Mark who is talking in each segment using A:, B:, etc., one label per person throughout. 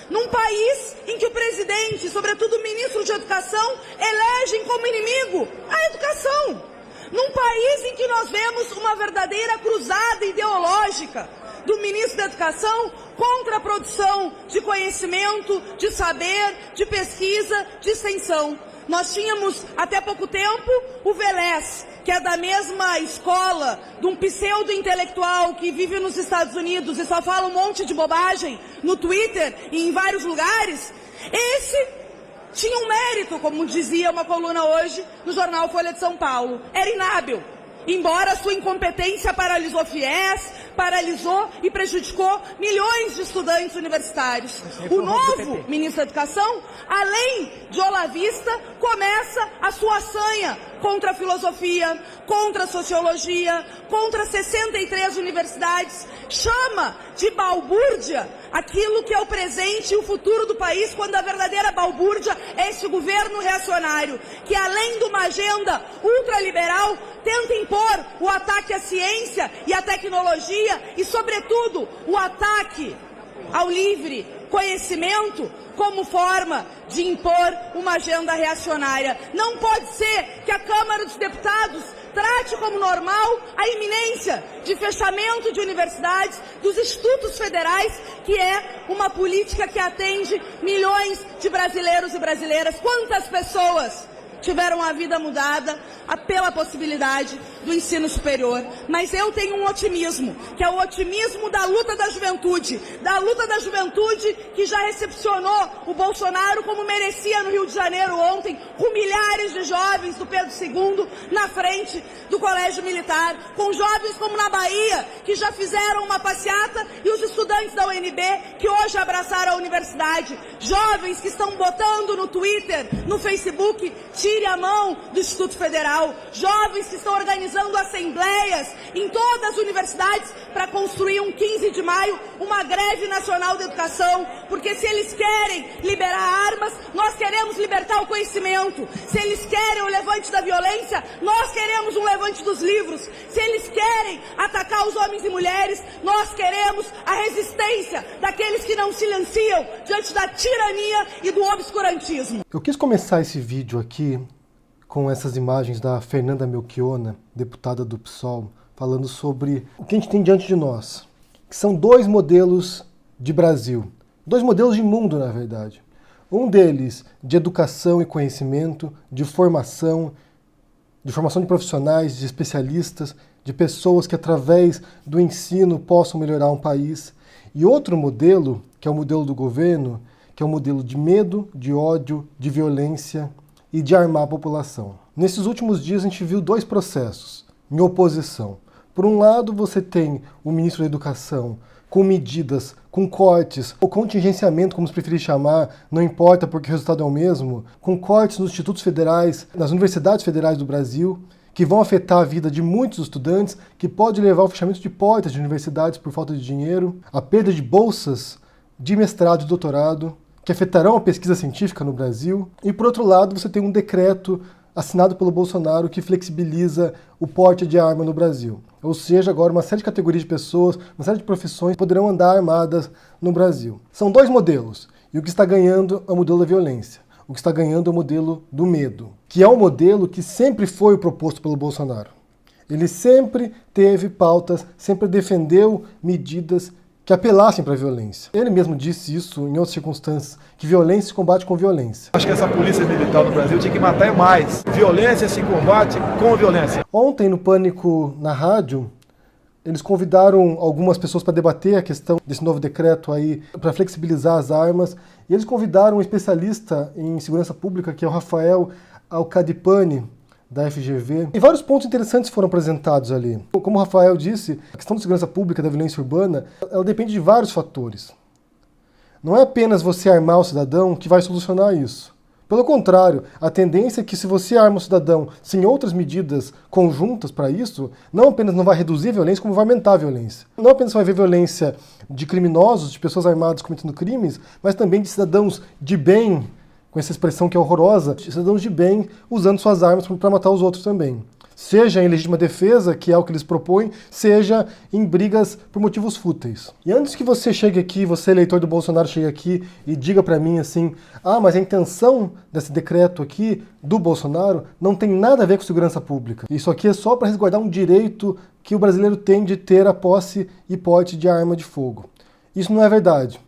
A: Num país em que o presidente, sobretudo o ministro de Educação, elegem como inimigo a educação. Num país em que nós vemos uma verdadeira cruzada ideológica do ministro da Educação contra a produção de conhecimento, de saber, de pesquisa, de extensão. Nós tínhamos, até pouco tempo, o Velés, que é da mesma escola de um pseudo-intelectual que vive nos Estados Unidos e só fala um monte de bobagem no Twitter e em vários lugares. Esse tinha um mérito, como dizia uma coluna hoje no jornal Folha de São Paulo. Era inábil, embora sua incompetência paralisou FIES, paralisou e prejudicou milhões de estudantes universitários. O novo ministro da Educação, além de olavista, começa a sua sanha contra a filosofia, contra a sociologia, contra 63 universidades, chama de balbúrdia aquilo que é o presente e o futuro do país, quando a verdadeira balbúrdia é esse governo reacionário, que além de uma agenda ultraliberal, tenta impor o ataque à ciência e à tecnologia e, sobretudo, o ataque ao livre conhecimento como forma de impor uma agenda reacionária. Não pode ser que a Câmara dos Deputados trate como normal a iminência de fechamento de universidades, dos institutos federais, que é uma política que atende milhões de brasileiros e brasileiras. Quantas pessoas tiveram a vida mudada pela possibilidade do ensino superior? Mas eu tenho um otimismo, que é o otimismo da luta da juventude que já recepcionou o Bolsonaro como merecia no Rio de Janeiro ontem, com milhares de jovens do Pedro II na frente do Colégio Militar, com jovens como na Bahia, que já fizeram uma passeata, e os estudantes da UNB, que hoje abraçaram a universidade, jovens que estão botando no Twitter, no Facebook, tire a mão do Instituto Federal, jovens que estão organizando assembleias em todas as universidades para construir um 15 de maio, uma greve nacional da educação, porque se eles querem liberar armas, nós queremos libertar o conhecimento. Se eles querem o levante da violência, nós queremos um levante dos livros. Se eles querem atacar os homens e mulheres, nós queremos a resistência daqueles que não silenciam diante da tirania e do obscurantismo.
B: Eu quis começar esse vídeo aqui com essas imagens da Fernanda Melchiona, deputada do PSOL, falando sobre o que a gente tem diante de nós, que são dois modelos de Brasil, dois modelos de mundo, na verdade. Um deles de educação e conhecimento, de formação de profissionais, de especialistas, de pessoas que através do ensino possam melhorar um país. E outro modelo, que é o modelo do governo, que é o modelo de medo, de ódio, de violência e de armar a população. Nesses últimos dias a gente viu dois processos em oposição. Por um lado, você tem o ministro da Educação com medidas, com cortes, ou contingenciamento, como se preferir chamar, não importa porque o resultado é o mesmo, com cortes nos institutos federais, nas universidades federais do Brasil, que vão afetar a vida de muitos estudantes, que pode levar ao fechamento de portas de universidades por falta de dinheiro, a perda de bolsas de mestrado e doutorado, que afetarão a pesquisa científica no Brasil. E, por outro lado, você tem um decreto assinado pelo Bolsonaro que flexibiliza o porte de arma no Brasil. Ou seja, agora uma série de categorias de pessoas, uma série de profissões poderão andar armadas no Brasil. São dois modelos, e o que está ganhando é o modelo da violência. O que está ganhando é o modelo do medo, que é um modelo que sempre foi proposto pelo Bolsonaro. Ele sempre teve pautas, sempre defendeu medidas que apelassem para a violência. Ele mesmo disse isso em outras circunstâncias, que violência se combate com violência.
C: Acho que essa polícia militar no Brasil tinha que matar mais. Violência se combate com violência.
B: Ontem, no Pânico na rádio, eles convidaram algumas pessoas para debater a questão desse novo decreto aí, para flexibilizar as armas, e eles convidaram um especialista em segurança pública, que é o Rafael Alcadipani, da FGV. E vários pontos interessantes foram apresentados ali. Como o Rafael disse, a questão da segurança pública, da violência urbana, ela depende de vários fatores. Não é apenas você armar o cidadão que vai solucionar isso. Pelo contrário, a tendência é que se você arma o cidadão sem outras medidas conjuntas para isso, não apenas não vai reduzir a violência, como vai aumentar a violência. Não apenas vai haver violência de criminosos, de pessoas armadas cometendo crimes, mas também de cidadãos de bem, com essa expressão que é horrorosa, cidadãos de bem usando suas armas para matar os outros também. seja em legítima defesa, que é o que eles propõem, seja em brigas por motivos fúteis. E antes que você chegue aqui, você eleitor do Bolsonaro, chegue aqui e diga para mim assim, mas a intenção desse decreto aqui do Bolsonaro não tem nada a ver com segurança pública. Isso aqui é só para resguardar um direito que o brasileiro tem de ter a posse e porte de arma de fogo. Isso não é verdade.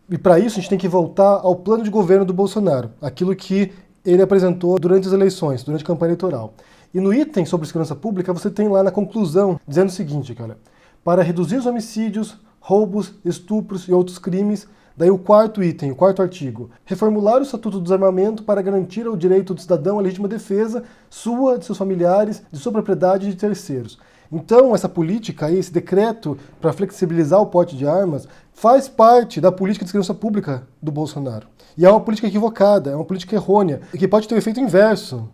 B: E para isso a gente tem que voltar ao plano de governo do Bolsonaro, aquilo que ele apresentou durante as eleições, durante a campanha eleitoral. E no item sobre segurança pública, você tem lá na conclusão, dizendo o seguinte, cara, para reduzir os homicídios, roubos, estupros e outros crimes, daí o quarto item, o quarto artigo, reformular o Estatuto do Desarmamento para garantir o direito do cidadão à legítima defesa, sua, de seus familiares, de sua propriedade e de terceiros. Então, essa política aí, esse decreto para flexibilizar o porte de armas, faz parte da política de segurança pública do Bolsonaro. E é uma política equivocada, é uma política errônea, e que pode ter o efeito inverso.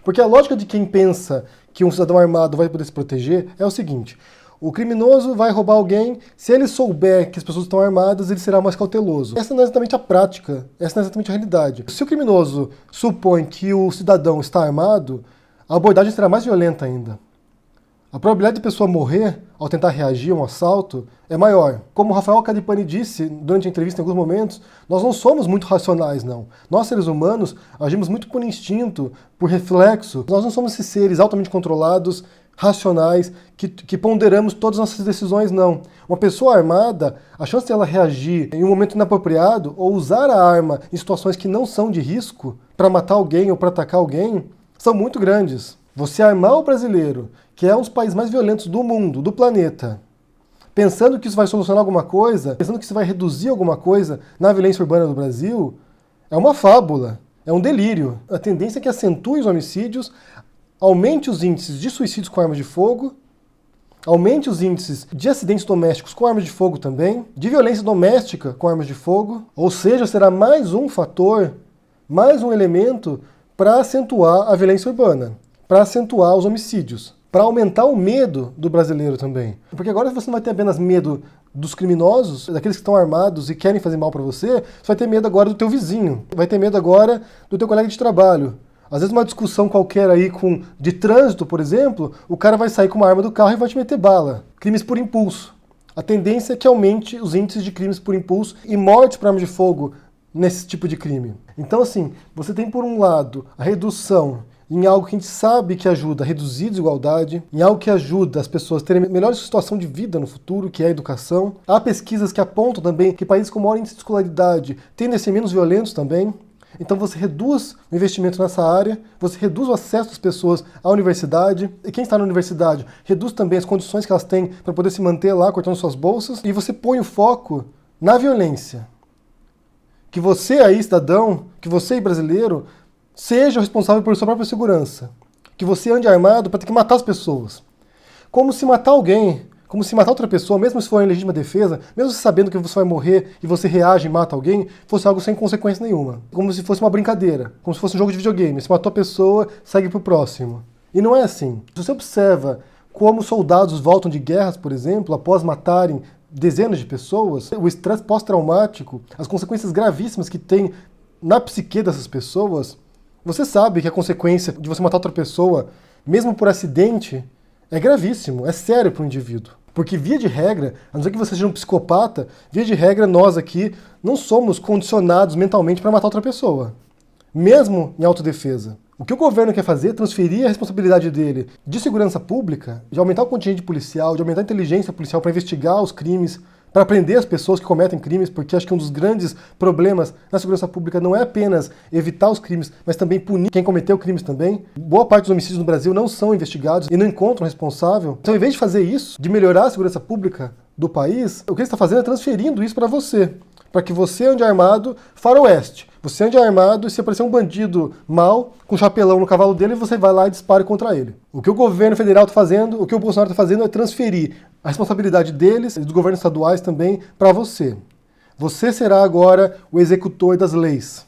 B: Porque a lógica de quem pensa que um cidadão armado vai poder se proteger é o seguinte: o criminoso vai roubar alguém, se ele souber que as pessoas estão armadas, ele será mais cauteloso. Essa não é exatamente a prática, essa não é exatamente a realidade. Se o criminoso supõe que o cidadão está armado, a abordagem será mais violenta ainda. A probabilidade de a pessoa morrer ao tentar reagir a um assalto é maior. Como o Rafael Cadipani disse durante a entrevista em alguns momentos, nós não somos muito racionais, não. Nós, seres humanos, agimos muito por instinto, por reflexo. Nós não somos esses seres altamente controlados, racionais, que ponderamos todas as nossas decisões, não. Uma pessoa armada, a chance de ela reagir em um momento inapropriado ou usar a arma em situações que não são de risco para matar alguém ou para atacar alguém, são muito grandes. Você armar o brasileiro, que é um dos países mais violentos do mundo, do planeta, pensando que isso vai solucionar alguma coisa, pensando que isso vai reduzir alguma coisa na violência urbana do Brasil, é uma fábula, é um delírio. A tendência é que acentue os homicídios, aumente os índices de suicídios com armas de fogo, aumente os índices de acidentes domésticos com armas de fogo também, de violência doméstica com armas de fogo, ou seja, será mais um fator, mais um elemento para acentuar a violência urbana, para acentuar os homicídios, para aumentar o medo do brasileiro também. Porque agora você não vai ter apenas medo dos criminosos, daqueles que estão armados e querem fazer mal para você vai ter medo agora do teu vizinho, vai ter medo agora do teu colega de trabalho. Às vezes uma discussão qualquer aí de trânsito, por exemplo, o cara vai sair com uma arma do carro e vai te meter bala. Crimes por impulso. A tendência é que aumente os índices de crimes por impulso e mortes por arma de fogo nesse tipo de crime. Então, assim, você tem por um lado a redução em algo que a gente sabe que ajuda a reduzir a desigualdade, em algo que ajuda as pessoas a terem melhor situação de vida no futuro, que é a educação. Há pesquisas que apontam também que países com maior índice de escolaridade tendem a ser menos violentos também. Então você reduz o investimento nessa área, você reduz o acesso das pessoas à universidade, e quem está na universidade reduz também as condições que elas têm para poder se manter lá cortando suas bolsas, e você põe o foco na violência. Que você aí, cidadão, que você aí, brasileiro, seja o responsável por sua própria segurança. Que você ande armado para ter que matar as pessoas. Como se matar alguém, como se matar outra pessoa, mesmo se for em legítima defesa, mesmo sabendo que você vai morrer e você reage e mata alguém, fosse algo sem consequência nenhuma. Como se fosse uma brincadeira, como se fosse um jogo de videogame. Se matou a pessoa, segue pro próximo. E não é assim. Se você observa como soldados voltam de guerras, por exemplo, após matarem dezenas de pessoas, o estresse pós-traumático, as consequências gravíssimas que tem na psique dessas pessoas, você sabe que a consequência de você matar outra pessoa, mesmo por acidente, é gravíssimo, é sério para o indivíduo. Porque, via de regra, a não ser que você seja um psicopata, via de regra, nós aqui não somos condicionados mentalmente para matar outra pessoa, mesmo em autodefesa. O que o governo quer fazer é transferir a responsabilidade dele de segurança pública, de aumentar o contingente policial, de aumentar a inteligência policial para investigar os crimes, para prender as pessoas que cometem crimes, porque acho que um dos grandes problemas na segurança pública não é apenas evitar os crimes, mas também punir quem cometeu crimes também. Boa parte dos homicídios no Brasil não são investigados e não encontram responsável. Então, em vez de fazer isso, de melhorar a segurança pública do país, o que ele está fazendo é transferindo isso para você, para que você ande armado faroeste. Você ande armado e se aparecer um bandido mau, com um chapelão no cavalo dele, você vai lá e dispara contra ele. O que o governo federal está fazendo, o que o Bolsonaro está fazendo é transferir a responsabilidade deles e dos governos estaduais também para você. Você será agora o executor das leis.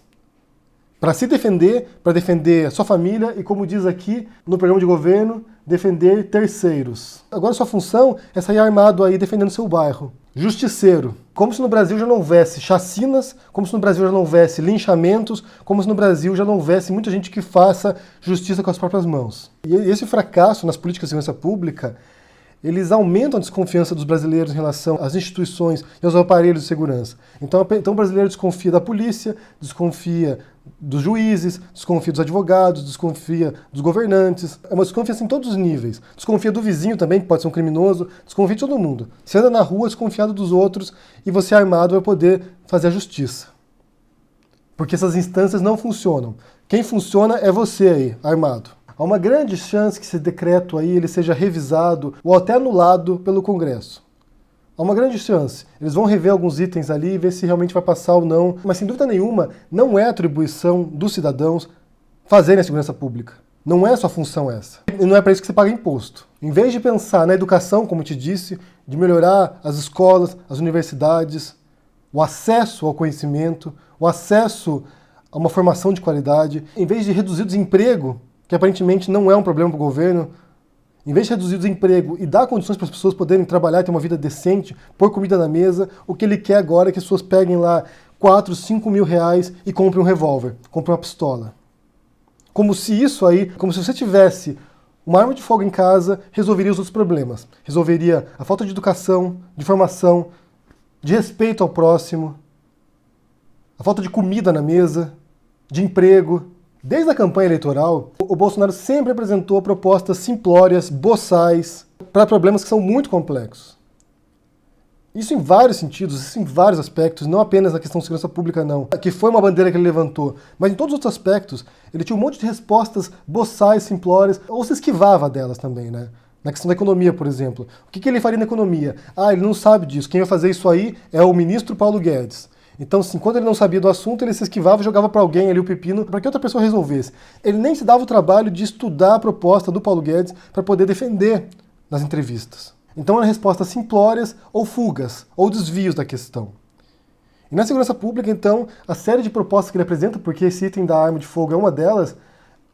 B: Para se defender, para defender a sua família e, como diz aqui no programa de governo, defender terceiros. Agora sua função é sair armado aí defendendo seu bairro. Justiceiro. Como se no Brasil já não houvesse chacinas, como se no Brasil já não houvesse linchamentos, como se no Brasil já não houvesse muita gente que faça justiça com as próprias mãos. E esse fracasso nas políticas de segurança pública, eles aumentam a desconfiança dos brasileiros em relação às instituições e aos aparelhos de segurança. Então o brasileiro desconfia da polícia, desconfia dos juízes, desconfia dos advogados, desconfia dos governantes. É uma desconfiança em todos os níveis. Desconfia do vizinho também, que pode ser um criminoso, desconfia de todo mundo. Você anda na rua desconfiado dos outros e você armado vai poder fazer a justiça. Porque essas instâncias não funcionam. Quem funciona é você aí, armado. Há uma grande chance que esse decreto aí ele seja revisado ou até anulado pelo Congresso. Há uma grande chance. Eles vão rever alguns itens ali e ver se realmente vai passar ou não. Mas, sem dúvida nenhuma, não é atribuição dos cidadãos fazerem a segurança pública. Não é sua função essa. E não é para isso que você paga imposto. Em vez de pensar na educação, como eu te disse, de melhorar as escolas, as universidades, o acesso ao conhecimento, o acesso a uma formação de qualidade, em vez de reduzir o desemprego, que aparentemente não é um problema para o governo, em vez de reduzir o desemprego e dar condições para as pessoas poderem trabalhar e ter uma vida decente, pôr comida na mesa, o que ele quer agora é que as pessoas peguem lá 4, 5 mil reais e comprem um revólver, comprem uma pistola. Como se isso aí, como se você tivesse uma arma de fogo em casa, resolveria os outros problemas. Resolveria a falta de educação, de formação, de respeito ao próximo, a falta de comida na mesa, de emprego. Desde a campanha eleitoral, o Bolsonaro sempre apresentou propostas simplórias, boçais, para problemas que são muito complexos. Isso em vários sentidos, isso em vários aspectos, não apenas na questão de segurança pública, não, que foi uma bandeira que ele levantou, mas em todos os outros aspectos, ele tinha um monte de respostas boçais, simplórias, ou se esquivava delas também, né? Na questão da economia, por exemplo. O que ele faria na economia? Ah, ele não sabe disso. Quem vai fazer isso aí é o ministro Paulo Guedes. Então, assim, quando ele não sabia do assunto, ele se esquivava e jogava para alguém ali o pepino para que outra pessoa resolvesse. Ele nem se dava o trabalho de estudar a proposta do Paulo Guedes para poder defender nas entrevistas. Então, eram respostas simplórias ou fugas, ou desvios da questão. E na segurança pública, então, a série de propostas que ele apresenta, porque esse item da arma de fogo é uma delas,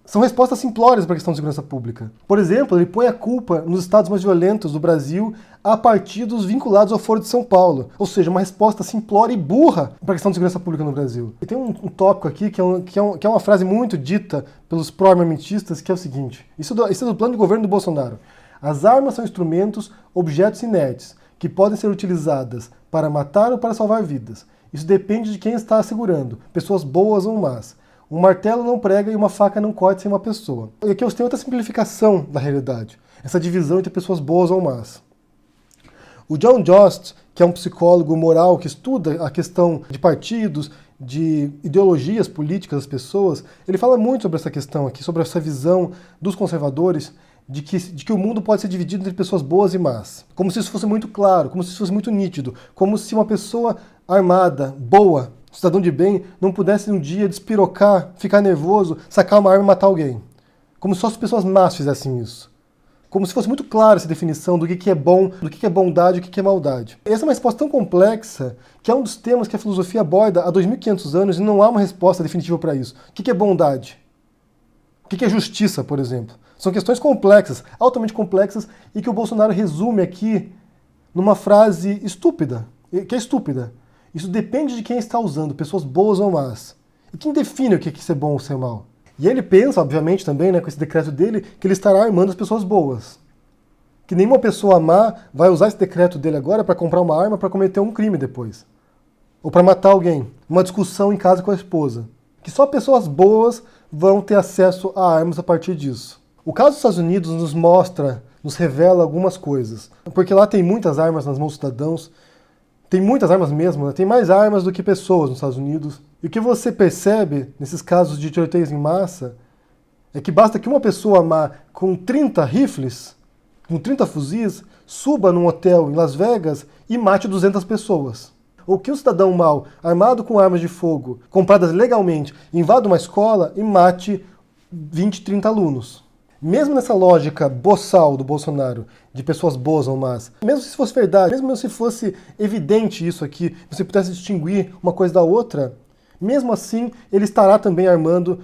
B: são respostas simplórias para a questão de segurança pública. Por exemplo, ele põe a culpa nos estados mais violentos do Brasil a partidos vinculados ao Foro de São Paulo. Ou seja, uma resposta simplória e burra para a questão de segurança pública no Brasil. E tem um tópico aqui que é uma frase muito dita pelos pró-armamentistas, que é o seguinte. Isso é do plano de governo do Bolsonaro. As armas são instrumentos, objetos inertes, que podem ser utilizadas para matar ou para salvar vidas. Isso depende de quem está segurando, pessoas boas ou más. Um martelo não prega e uma faca não corta sem uma pessoa. E aqui eu tenho outra simplificação da realidade. Essa divisão entre pessoas boas ou más. O John Jost, que é um psicólogo moral que estuda a questão de partidos, de ideologias políticas das pessoas, ele fala muito sobre essa questão aqui, sobre essa visão dos conservadores de que o mundo pode ser dividido entre pessoas boas e más. Como se isso fosse muito claro, como se isso fosse muito nítido, como se uma pessoa armada, boa, cidadão de bem, não pudesse um dia despirocar, ficar nervoso, sacar uma arma e matar alguém. Como se só as pessoas más fizessem isso. Como se fosse muito clara essa definição do que é bom, do que é bondade e o que é maldade. Essa é uma resposta tão complexa que é um dos temas que a filosofia aborda há 2.500 anos e não há uma resposta definitiva para isso. O que é bondade? O que é justiça, por exemplo? São questões complexas, altamente complexas, e que o Bolsonaro resume aqui numa frase estúpida, que é estúpida. Isso depende de quem está usando, pessoas boas ou más. E quem define o que é ser bom ou ser mal? E ele pensa, obviamente, também, né, com esse decreto dele, que ele estará armando as pessoas boas. Que nenhuma pessoa má vai usar esse decreto dele agora para comprar uma arma para cometer um crime depois. Ou para matar alguém. Uma discussão em casa com a esposa. Que só pessoas boas vão ter acesso a armas a partir disso. O caso dos Estados Unidos nos revela algumas coisas. Porque lá tem muitas armas nas mãos dos cidadãos. Tem muitas armas mesmo, né? Tem mais armas do que pessoas nos Estados Unidos. E o que você percebe nesses casos de tiroteios em massa é que basta que uma pessoa má com 30 rifles, com 30 fuzis, suba num hotel em Las Vegas e mate 200 pessoas. Ou que um cidadão mau, armado com armas de fogo, compradas legalmente, invada uma escola e mate 20, 30 alunos. Mesmo nessa lógica boçal do Bolsonaro, de pessoas boas ou más, mesmo se fosse verdade, mesmo se fosse evidente isso aqui, você pudesse distinguir uma coisa da outra, mesmo assim ele estará também armando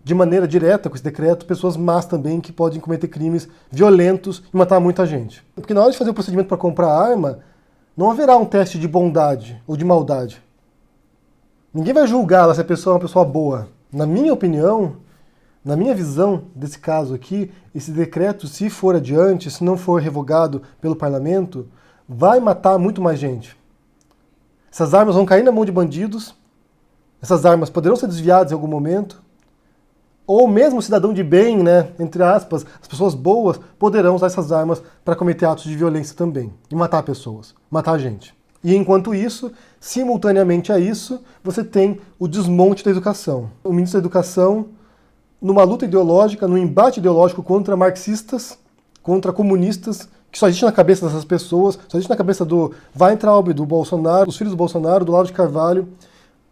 B: de maneira direta com esse decreto pessoas más também que podem cometer crimes violentos e matar muita gente. Porque na hora de fazer o procedimento para comprar arma, não haverá um teste de bondade ou de maldade. Ninguém vai julgar se a pessoa é uma pessoa boa. Na minha opinião, na minha visão desse caso aqui, esse decreto, se for adiante, se não for revogado pelo parlamento, vai matar muito mais gente. Essas armas vão cair na mão de bandidos, essas armas poderão ser desviadas em algum momento, ou mesmo o cidadão de bem, né, entre aspas, as pessoas boas, poderão usar essas armas para cometer atos de violência também, e matar pessoas, matar gente. E enquanto isso, simultaneamente a isso, você tem o desmonte da educação. O ministro da Educação, numa luta ideológica, num embate ideológico contra marxistas, contra comunistas, que só existe na cabeça dessas pessoas, só existe na cabeça do Weintraub, do Bolsonaro, dos filhos do Bolsonaro, do Olavo de Carvalho.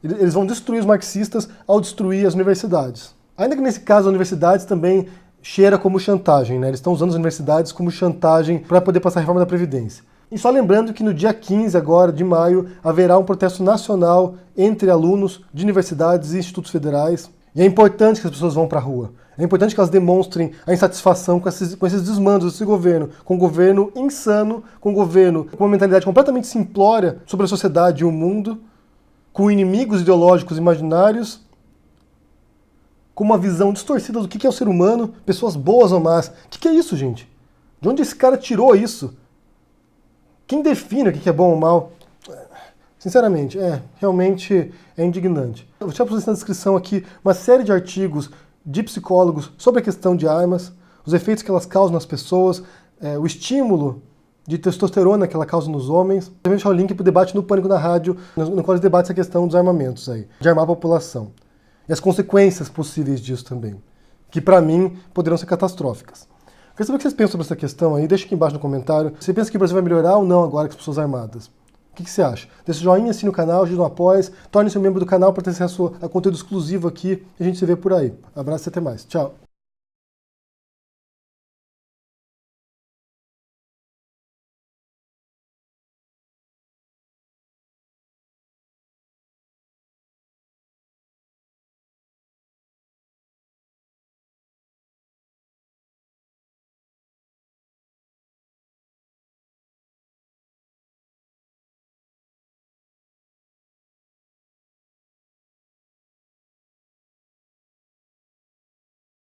B: Eles vão destruir os marxistas ao destruir as universidades. Ainda que nesse caso as universidades também cheira como chantagem, né? Eles estão usando as universidades como chantagem para poder passar a reforma da Previdência. E só lembrando que no dia 15 agora de maio haverá um protesto nacional entre alunos de universidades e institutos federais. E é importante que as pessoas vão para a rua. É importante que elas demonstrem a insatisfação com esses desmandos desse governo, com um governo insano, com um governo com uma mentalidade completamente simplória sobre a sociedade e o mundo, com inimigos ideológicos imaginários, com uma visão distorcida do que é o ser humano, pessoas boas ou más. O que é isso, gente? De onde esse cara tirou isso? Quem define o que é bom ou mal? Sinceramente, realmente é indignante. Eu vou deixar para vocês na descrição aqui uma série de artigos de psicólogos sobre a questão de armas, os efeitos que elas causam nas pessoas, o estímulo de testosterona que ela causa nos homens. Eu vou deixar o link para o debate no Pânico na Rádio, no qual eles debatem essa questão dos armamentos aí, de armar a população. E as consequências possíveis disso também, que para mim poderão ser catastróficas. Quero saber o que vocês pensam sobre essa questão aí, deixa aqui embaixo no comentário. Você pensa que o Brasil vai melhorar ou não agora com as pessoas armadas? O que você acha? Deixa o joinha, assine o canal, ajude no apoio, torne-se um membro do canal para ter acesso a conteúdo exclusivo aqui e a gente se vê por aí. Abraço e até mais. Tchau!